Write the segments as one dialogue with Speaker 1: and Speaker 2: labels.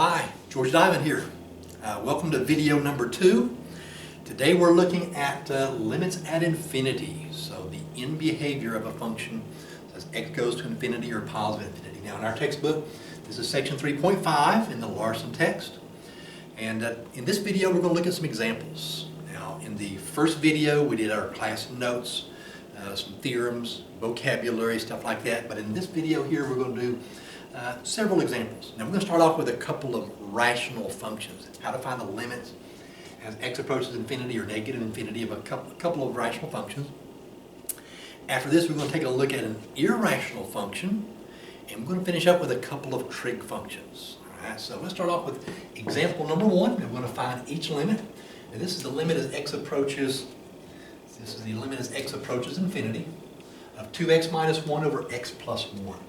Speaker 1: Hi, George Diamond here. Welcome to video number 2. Today we're looking at limits at infinity. So the end behavior of a function as x goes to infinity or positive infinity. Now in our textbook, this is section 3.5 in the Larson text. And in this video we're going to look at some examples. Now in the first video we did our class notes, some theorems, vocabulary, stuff like that. But in this video here we're going to do several examples. Now we're going to start off with a couple of rational functions, how to find the limits as x approaches infinity or negative infinity of a couple of rational functions. After this we're going to take a look at an irrational function, and we're going to finish up with a couple of trig functions. Alright, so let's start off with example number 1. We're going to find each limit, and this is the limit as x approaches infinity of 2x minus 1 over x plus 1.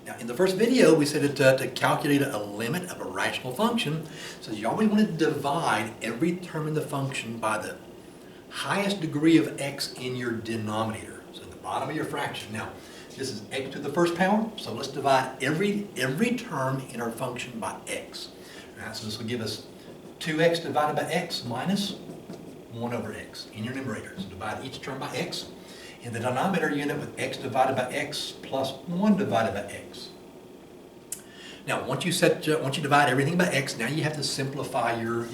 Speaker 1: Now, in the first video, we said to calculate a limit of a rational function, so you always want to divide every term in the function by the highest degree of x in your denominator, so at the bottom of your fraction. Now, this is x to the first power, so let's divide every term in our function by x. All right, so this will give us 2x divided by x minus 1 over x in your numerator. So divide each term by x. In the denominator, you end up with x divided by x plus 1 divided by x. Now, once you divide everything by x, now you have to simplify your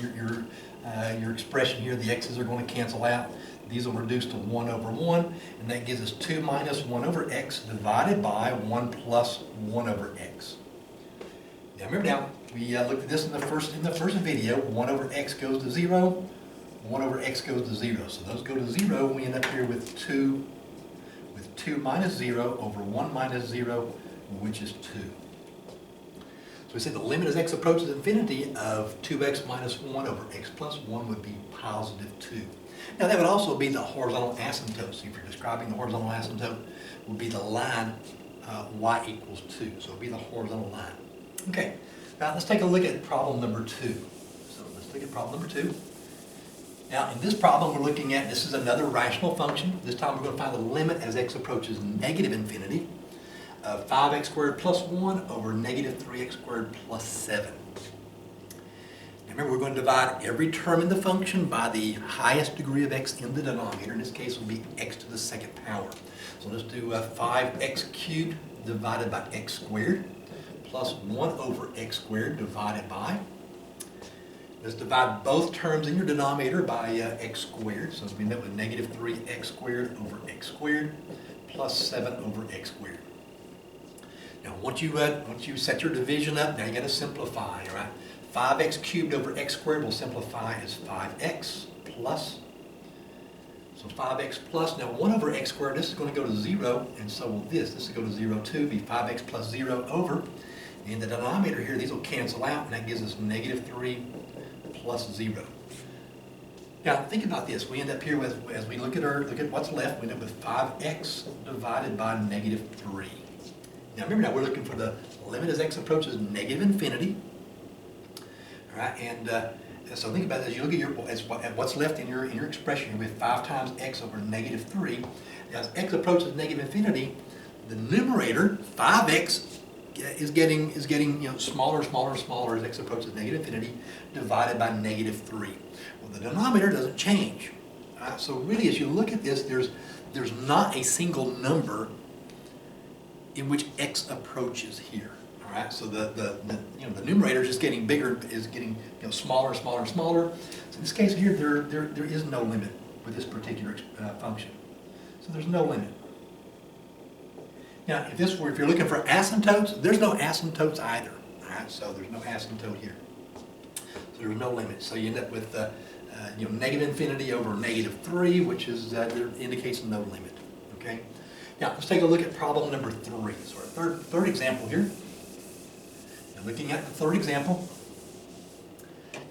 Speaker 1: expression here. The x's are going to cancel out. These will reduce to 1 over 1, and that gives us 2 minus 1 over x divided by 1 plus 1 over x. Now, remember we looked at this in the first video. 1 over x goes to 0. 1 over x goes to 0. So those go to 0, and we end up here with 2 minus 0 over 1 minus 0, which is 2. So we say the limit as x approaches infinity of 2x minus 1 over x plus 1 would be positive 2. Now that would also be the horizontal asymptote. So if you're describing the horizontal asymptote, would be the line y equals 2. So it would be the horizontal line. Okay, now let's take a look at problem number 2. So let's look at problem number 2. Now, in this problem, we're looking at, this is another rational function. This time we're going to find the limit as x approaches negative infinity of 5x squared plus 1 over negative 3x squared plus 7. Now, remember, we're going to divide every term in the function by the highest degree of x in the denominator. In this case, it will be x to the second power. So let's do 5x cubed divided by x squared plus 1 over x squared divided by. Let's divide both terms in your denominator by x squared. So we end up with negative 3x squared over x squared plus 7 over x squared. Now once you set your division up, now you got to simplify, right? 5x cubed over x squared will simplify as 5x plus. So 5x plus, now 1 over x squared, this is going to go to 0, and so will this. This will go to 0 too, be 5x plus 0 over. In the denominator here, these will cancel out, and that gives us negative 3 plus 0. Now think about this. We end up here with, as we look at what's left, we end up with 5x divided by negative 3. Now remember, we're looking for the limit as x approaches negative infinity. All right, and so think about it as you look at what's left in your expression with 5 times x over negative 3. As x approaches negative infinity, the numerator 5x is getting smaller and smaller as x approaches negative infinity, divided by negative 3. Well, the denominator doesn't change. So really, as you look at this, there's not a single number in which x approaches here. All right. So the numerator is just getting bigger, is getting smaller and smaller and smaller. So in this case here, there is no limit with this particular function. So there's no limit. Now, if you're looking for asymptotes, there's no asymptotes either. All right, so there's no asymptote here. So there's no limit. So you end up with negative infinity over negative 3, which is indicates no limit. Okay. Now let's take a look at problem number 3. So our third example here. Now looking at the third example.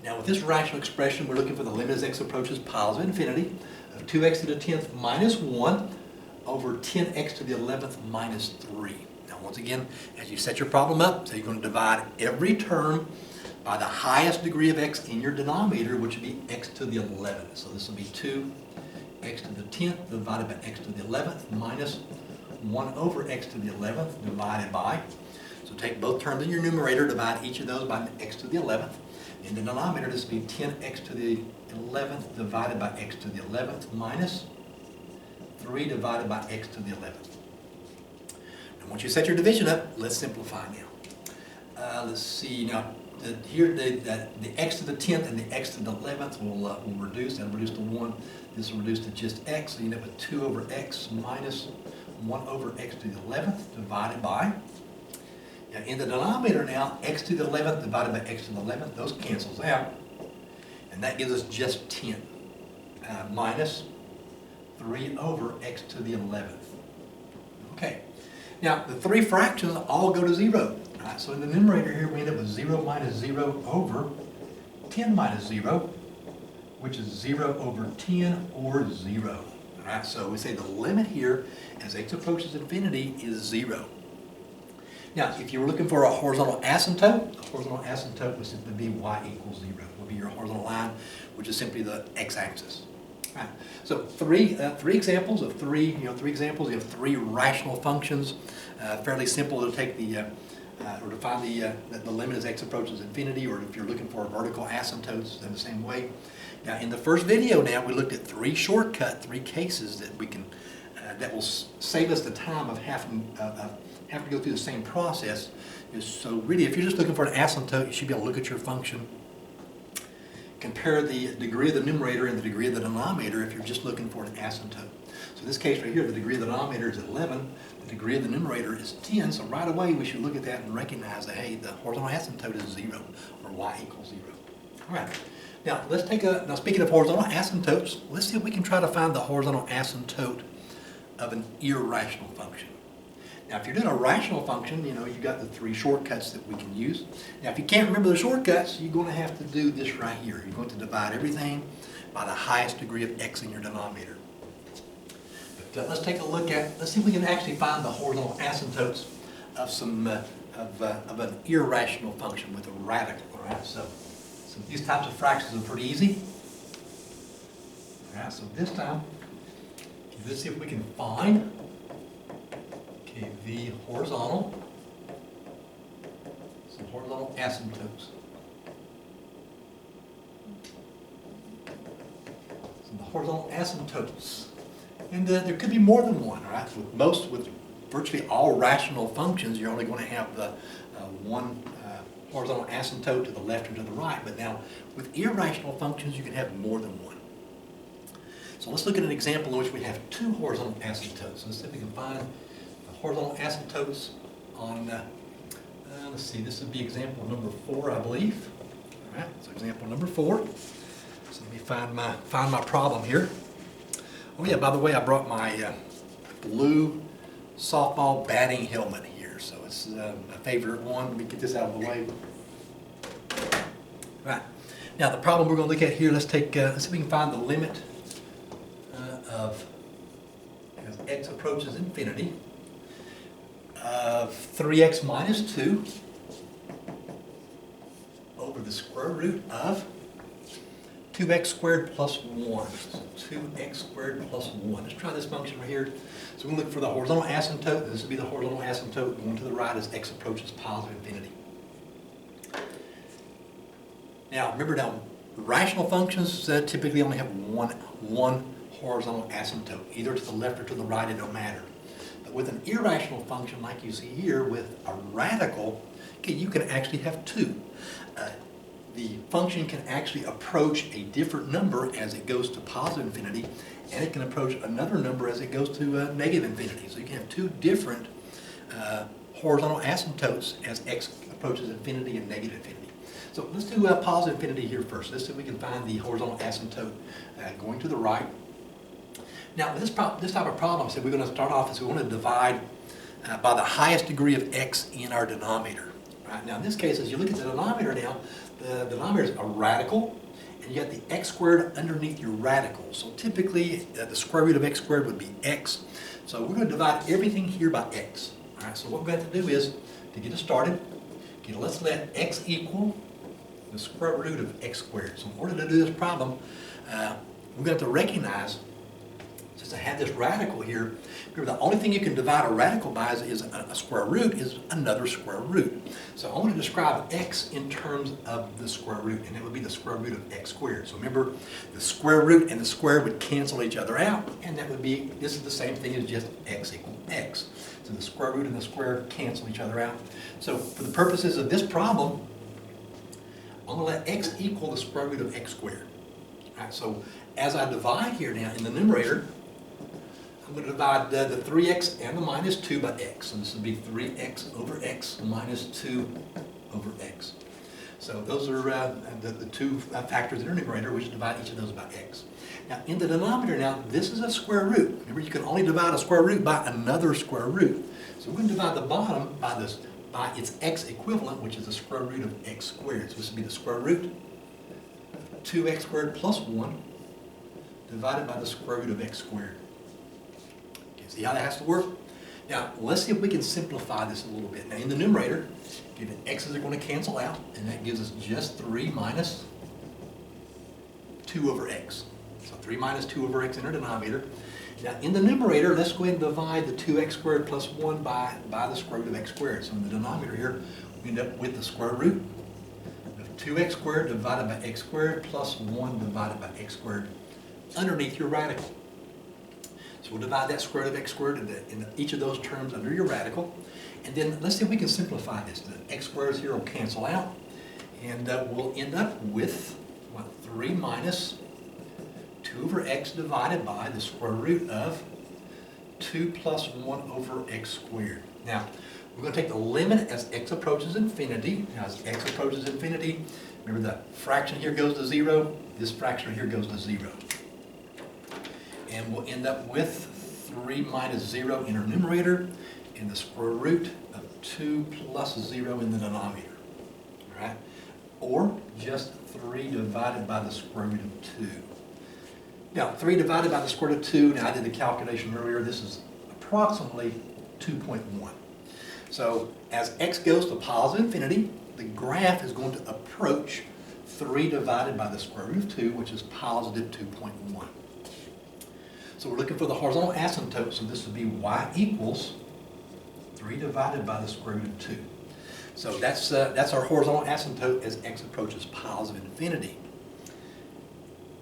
Speaker 1: Now with this rational expression, we're looking for the limit as x approaches positive infinity of 2x to the 10th minus 1. Over 10x to the 11th minus 3. Now once again, as you set your problem up, so you're going to divide every term by the highest degree of x in your denominator, which would be x to the 11th. So this will be 2x to the 10th divided by x to the 11th minus 1 over x to the 11th divided by. So So take both terms in your numerator, divide each of those by x to the 11th. In the denominator, this will be 10x to the 11th divided by x to the 11th minus 3 divided by x to the 11th. And once you set your division up, let's simplify now. Let's see, now here the x to the 10th and the x to the 11th will reduce. That'll reduce to 1. This will reduce to just x. So you end up with 2 over x minus 1 over x to the 11th divided by. Now in the denominator now, x to the 11th divided by x to the 11th, those cancels out. And that gives us just 10 minus 3 over x to the 11th. Okay. Now the three fractions all go to 0. All right, so in the numerator here, we end up with 0 minus 0 over 10 minus 0, which is 0 over 10 or 0. All right, so we say the limit here as x approaches infinity is 0. Now, if you were looking for a horizontal asymptote, would simply be y equals 0. Would be your horizontal line, which is simply the x-axis. Right. So three examples of three examples. You have three rational functions. Fairly simple to take or to find the limit as x approaches infinity, or if you're looking for vertical asymptotes, then the same way. Now, in the first video, now we looked at three cases that we can that will save us the time of having to go through the same process. So really, if you're just looking for an asymptote, you should be able to look at your function, compare the degree of the numerator and the degree of the denominator if you're just looking for an asymptote. So in this case right here, the degree of the denominator is 11, the degree of the numerator is 10, so right away we should look at that and recognize that, hey, the horizontal asymptote is 0, or y equals 0. All right, now let's now speaking of horizontal asymptotes, let's see if we can try to find the horizontal asymptote of an irrational function. Now, if you're doing a rational function, you've got the three shortcuts that we can use. Now, if you can't remember the shortcuts, you're going to have to do this right here. You're going to divide everything by the highest degree of x in your denominator. But let's take a look let's see if we can actually find the horizontal asymptotes of an irrational function with a radical. All right, so these types of fractions are pretty easy. All right, so this time, let's see if we can find the horizontal asymptotes. So the horizontal asymptotes. And there could be more than one, right? With virtually all rational functions, you're only going to have the one horizontal asymptote to the left or to the right. But now, with irrational functions, you can have more than one. So let's look at an example in which we have two horizontal asymptotes. So let's see if we can find the horizontal asymptotes on, let's see, this would be example number 4, I believe. All right, so example number 4. So let me find my problem here. Oh yeah, by the way, I brought my blue softball batting helmet here. So it's my favorite one. Let me get this out of the way. All right, now the problem we're going to look at here, let's see if we can find the limit of, as x approaches infinity, of 3x minus 2 over the square root of 2x squared plus 1. So 2x squared plus 1. Let's try this function right here. So we're going to look for the horizontal asymptote. This would be the horizontal asymptote going to the right as x approaches positive infinity. Now, remember rational functions typically only have one horizontal asymptote, either to the left or to the right, it don't matter. But with an irrational function like you see here with a radical, okay, you can actually have two. The function can actually approach a different number as it goes to positive infinity, and it can approach another number as it goes to negative infinity. So you can have two different horizontal asymptotes as x approaches infinity and negative infinity. So let's do positive infinity here first. Let's see if we can find the horizontal asymptote going to the right. Now, with this type of problem, so we're going to start off as we want to divide by the highest degree of x in our denominator. Right? Now, in this case, as you look at the denominator now, the denominator is a radical, and you got the x squared underneath your radical. So typically, the square root of x squared would be x. So we're going to divide everything here by x. All right, so what we're going to have to do is, to get us started, okay, let's let x equal the square root of x squared. So in order to do this problem, we're going to have to recognize since I have this radical here, remember the only thing you can divide a radical by is a square root is another square root. So I want to describe x in terms of the square root, and it would be the square root of x squared. So remember, the square root and the square would cancel each other out, and that would be, this is the same thing as just x equal x. So the square root and the square cancel each other out. So for the purposes of this problem, I'm going to let x equal the square root of x squared. All right, so as I divide here now in the numerator, I'm going to divide the 3x and the minus 2 by x. So this would be 3x over x minus 2 over x. So those are the two factors in the numerator, which divide each of those by x. Now in the denominator now, this is a square root. Remember, you can only divide a square root by another square root. So we're going to divide the bottom by its x equivalent, which is the square root of x squared. So this would be the square root of 2x squared plus 1 divided by the square root of x squared. Okay, see how that has to work? Now, let's see if we can simplify this a little bit. Now, in the numerator, given x's are going to cancel out, and that gives us just 3 minus 2 over x. So 3 minus 2 over x in our denominator. Now, in the numerator, let's go ahead and divide the 2x squared plus 1 by the square root of x squared. So in the denominator here, we end up with the square root of 2x squared divided by x squared plus 1 divided by x squared underneath your radical. So we'll divide that square root of x squared in each of those terms under your radical. And then let's see if we can simplify this. The x squares here will cancel out, and we'll end up with 3 minus 2 over x divided by the square root of 2 plus 1 over x squared. Now, we're going to take the limit as x approaches infinity. Now, as x approaches infinity, remember the fraction here goes to 0, this fraction here goes to 0. And we'll end up with 3 minus 0 in our numerator and the square root of 2 plus 0 in the denominator. All right? Or just 3 divided by the square root of 2. Now, 3 divided by the square root of 2, now I did the calculation earlier, this is approximately 2.1. So as x goes to positive infinity, the graph is going to approach 3 divided by the square root of 2, which is positive 2.1. So we're looking for the horizontal asymptote, so this would be y equals 3 divided by the square root of 2. So that's our horizontal asymptote as x approaches positive infinity.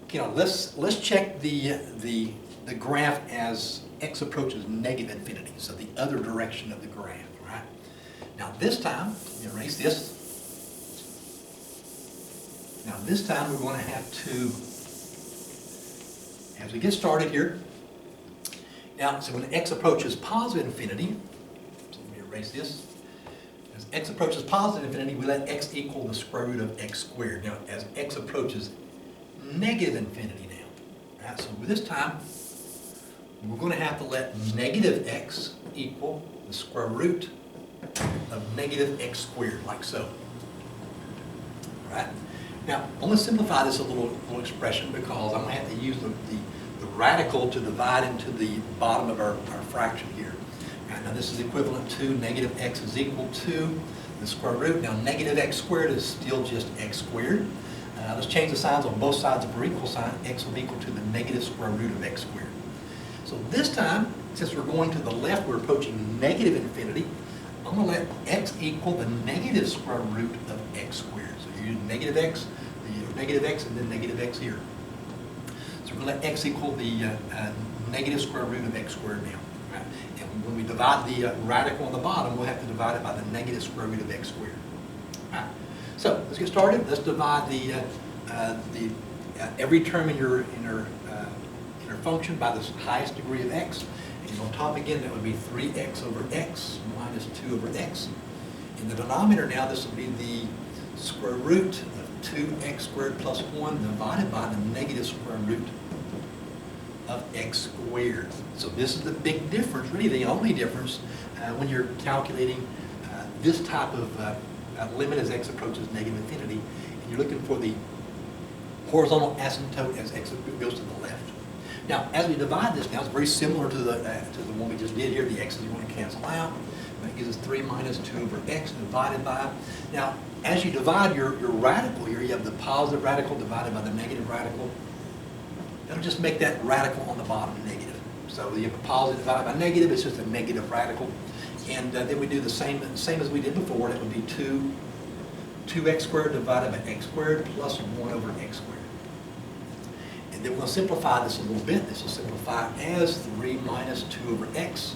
Speaker 1: Okay, now let's check the graph as x approaches negative infinity, so the other direction of the graph, right? Now this time, erase this. Now this time we're going to have to, as we get started here, now, so when x approaches positive infinity, so let me erase this. As x approaches positive infinity, we let x equal the square root of x squared. Now, as x approaches negative infinity now, right, so with this time, we're going to have to let negative x equal the square root of negative x squared, like so. All right? Now, I'm going to simplify this a little expression because I'm going to have to use the radical to divide into the bottom of our fraction here. Right, now this is equivalent to negative x is equal to the square root. Now negative x squared is still just x squared. Let's change the signs on both sides of our equal sign. X will be equal to the negative square root of x squared. So this time, since we're going to the left, we're approaching negative infinity. I'm going to let x equal the negative square root of x squared. So you're using negative x and then negative x here. So we're going to let x equal the negative square root of x squared now. Right? And when we divide the radical on the bottom, we'll have to divide it by the negative square root of x squared. Right? So let's get started. Let's divide every term in your function by the highest degree of x. And on top again, that would be 3x over x minus 2 over x. In the denominator now, this will be the square root of 2x squared plus 1 divided by the negative square root of x squared. So this is the big difference, really the only difference when you're calculating this type of limit as x approaches negative infinity, and you're looking for the horizontal asymptote as x goes to the left. Now, as we divide this now, it's very similar to the one we just did here. The x's are going to cancel out. That gives us 3 minus 2 over x divided by. Now, as you divide your radical here, you have the positive radical divided by the negative radical. That'll just make that radical on the bottom negative. So the positive divided by negative, it's just a negative radical. And then we do the same as we did before. That would be 2x squared divided by x squared plus 1 over x squared. And then we're going to simplify this a little bit. This will simplify as 3 minus 2 over x.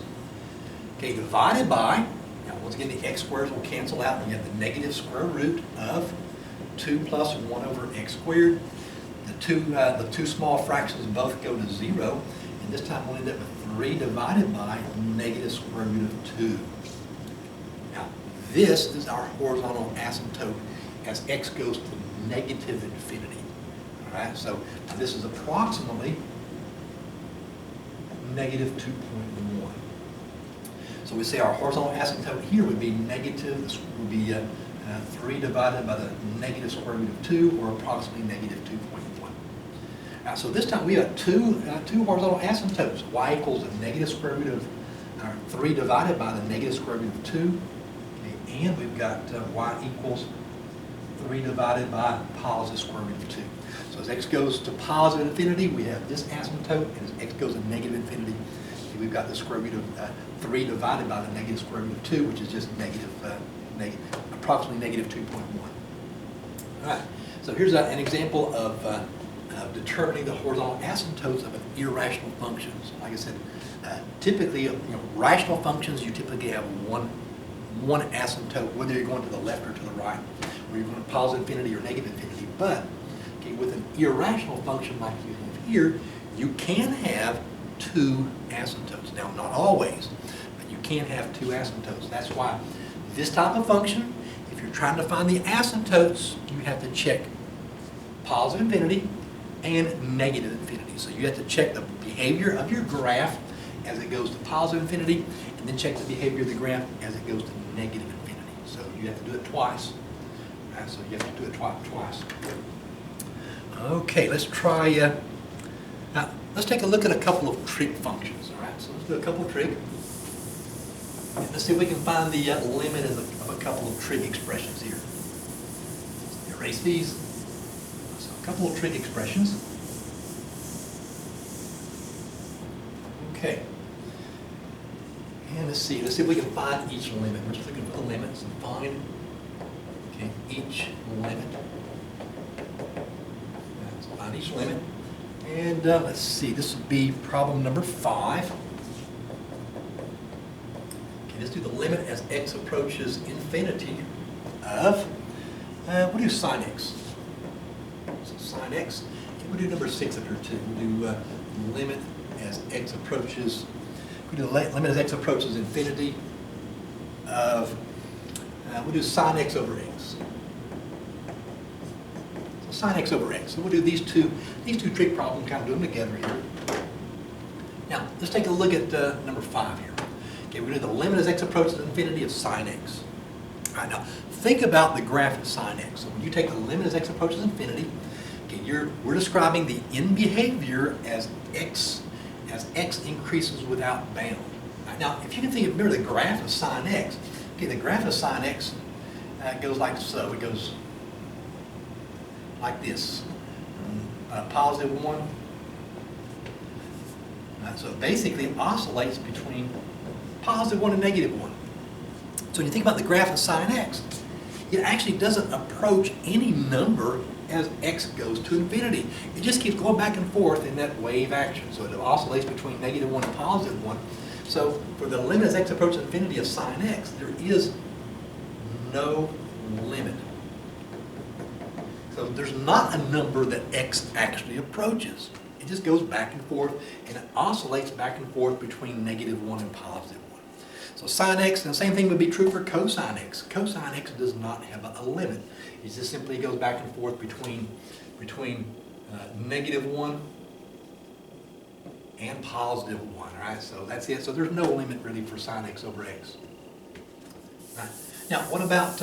Speaker 1: Okay, divided by, now once again the x squares will cancel out, and you have the negative square root of 2 plus 1 over x squared. The two small fractions both go to 0, and this time we'll end up with 3 divided by negative square root of 2. Now, this is our horizontal asymptote as x goes to negative infinity. All right, so this is approximately negative 2.1. So we say our horizontal asymptote here would be negative, this would be 3 divided by the negative square root of 2, or approximately negative 2.1. Now, so this time we have two horizontal asymptotes. Y equals the negative square root of 3 divided by the negative square root of 2. Okay, and we've got y equals 3 divided by positive square root of 2. So as x goes to positive infinity, we have this asymptote, and as x goes to negative infinity, we've got the square root of 3 divided by the negative square root of 2, which is just approximately negative 2.1. All right, so here's an example of determining the horizontal asymptotes of an irrational function. So like I said, typically, rational functions, you typically have one asymptote, whether you're going to the left or to the right, or you're going to positive infinity or negative infinity. But okay, with an irrational function like you have here, you can have 2 asymptotes. Now, not always, but you can have 2 asymptotes. That's why this type of function, if you're trying to find the asymptotes, you have to check positive infinity and negative infinity. So you have to check the behavior of your graph as it goes to positive infinity, and then check the behavior of the graph as it goes to negative infinity. So you have to do it twice. Right, so you have to do it twice. Okay, let's try, now let's take a look at a couple of trig functions. All right, so let's do a couple of trig. And let's see if we can find the limit of a couple of trig expressions here. Let's erase these. So a couple of trig expressions. Okay. And let's see if we can find each limit. We're just looking for the limits and find each limit. So find each limit. And let's see, this would be problem number 5. Okay, let's do the limit as x approaches infinity of, we'll do sine x. So sine x. Okay, we'll do number 6 up here too. We'll do limit as x approaches, we do the limit as x approaches infinity of, we'll do sine x over x. So sine x over x. So we'll do these two trig problems, kind of do them together here. Now, let's take a look at number 5 here. Okay, we're going to do the limit as x approaches infinity of sine x. All right, now, think about the graph of sine x. So when you take the limit as x approaches infinity, okay, we're describing the end behavior as x increases without bound. Right, now, if you can think of, remember the graph of sine x. Okay, the graph of sine x goes like so. It goes like this. Positive 1. Right, so basically it oscillates between positive 1 and negative 1. So when you think about the graph of sine x, it actually doesn't approach any number as x goes to infinity. It just keeps going back and forth in that wave action. So it oscillates between negative 1 and positive 1. So for the limit as x approaches infinity of sine x, there is no limit. So there's not a number that x actually approaches. It just goes back and forth, and it oscillates back and forth between negative 1 and positive 1. So sine x, and the same thing would be true for cosine x. Cosine x does not have a limit. It just simply goes back and forth between negative 1 and positive 1, right? So that's it. So there's no limit really for sine x over x. Right. Now, what about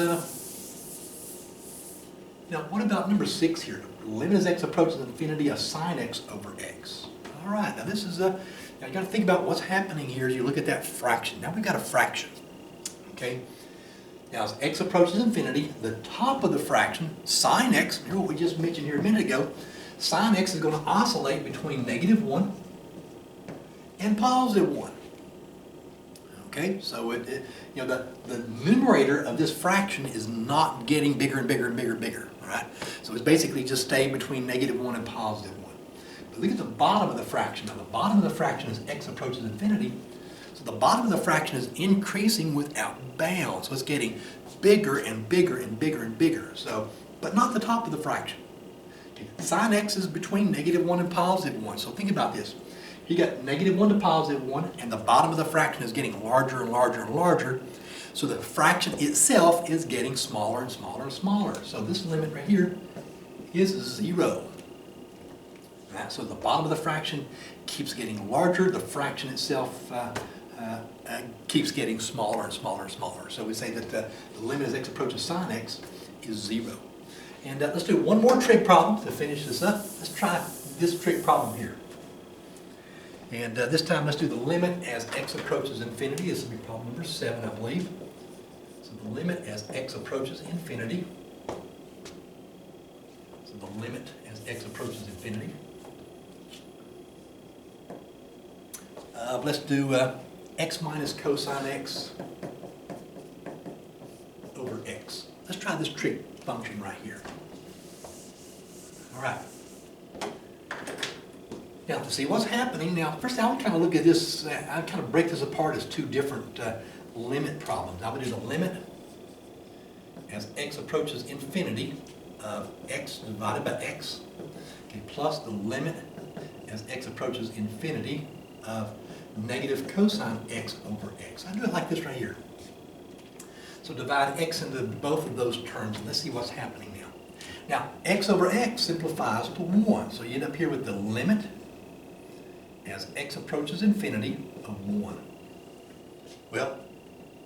Speaker 1: number 6 here? Limit as x approaches infinity of sine x over x. All right, now this is now you got to think about what's happening here as you look at that fraction. Now we've got a fraction, okay? Now as x approaches infinity, the top of the fraction, sine x, remember what we just mentioned here a minute ago, sine x is going to oscillate between negative 1 and positive 1. Okay, so you know, the numerator of this fraction is not getting bigger and bigger and bigger and bigger, all right? So it's basically just staying between negative 1 and positive 1. But look at the bottom of the fraction. Now the bottom of the fraction as x approaches infinity, so the bottom of the fraction is increasing without bounds. So it's getting bigger and bigger and bigger and bigger. So, but not the top of the fraction. Okay. Sine x is between negative 1 and positive 1. So think about this. You got negative 1 to positive 1, and the bottom of the fraction is getting larger and larger and larger. So the fraction itself is getting smaller and smaller and smaller. So this limit right here is 0. Right? So the bottom of the fraction keeps getting larger. The fraction itself keeps getting smaller and smaller and smaller. So we say that the limit as x approaches sine x is 0. And let's do one more trig problem to finish this up. Let's try this trig problem here. And this time let's do the limit as x approaches infinity. This will be problem number 7, I believe. So the limit as x approaches infinity. So the limit as x approaches infinity. Let's do x minus cosine x over x. Let's try this trig function right here. All right. Now, to see what's happening, now first I would kind of look at this, I kind of break this apart as two different limit problems. I would do the limit as x approaches infinity of x divided by x, okay, plus the limit as x approaches infinity of negative cosine x over x. I do it like this right here. So divide x into both of those terms, and let's see what's happening now. Now, x over x simplifies to 1, so you end up here with the limit as x approaches infinity of 1. Well,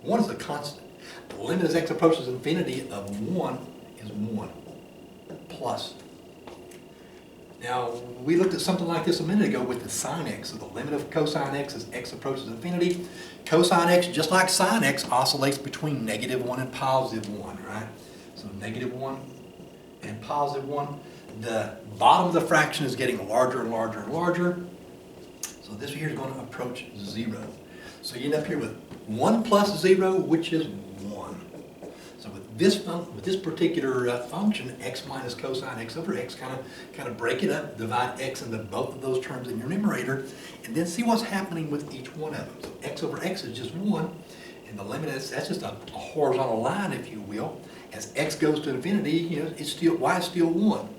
Speaker 1: 1 is a constant. The limit as x approaches infinity of 1 is 1 plus. Now, we looked at something like this a minute ago with the sine x. So the limit of cosine x as x approaches infinity. Cosine x, just like sine x, oscillates between negative 1 and positive 1, right? So negative 1 and positive 1. The bottom of the fraction is getting larger and larger and larger. So this here is going to approach 0. So you end up here with 1 plus 0, which is 1. So with this particular function, x minus cosine x over x, kind of break it up, divide x into both of those terms in your numerator, and then see what's happening with each one of them. So x over x is just 1, and the limit is, that's just a horizontal line, if you will. As x goes to infinity, you know, y is still 1.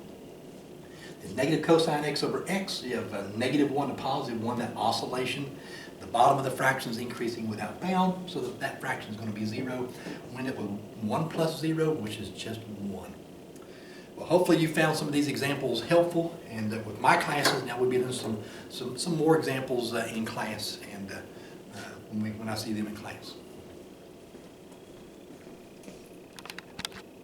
Speaker 1: Negative cosine x over x, you have negative 1 to positive 1, that oscillation. The bottom of the fraction is increasing without bound, so that fraction is going to be 0. We end up with 1 plus 0, which is just 1. Well, hopefully you found some of these examples helpful, and with my classes, now we'll be doing some more examples in class, and when I see them in class.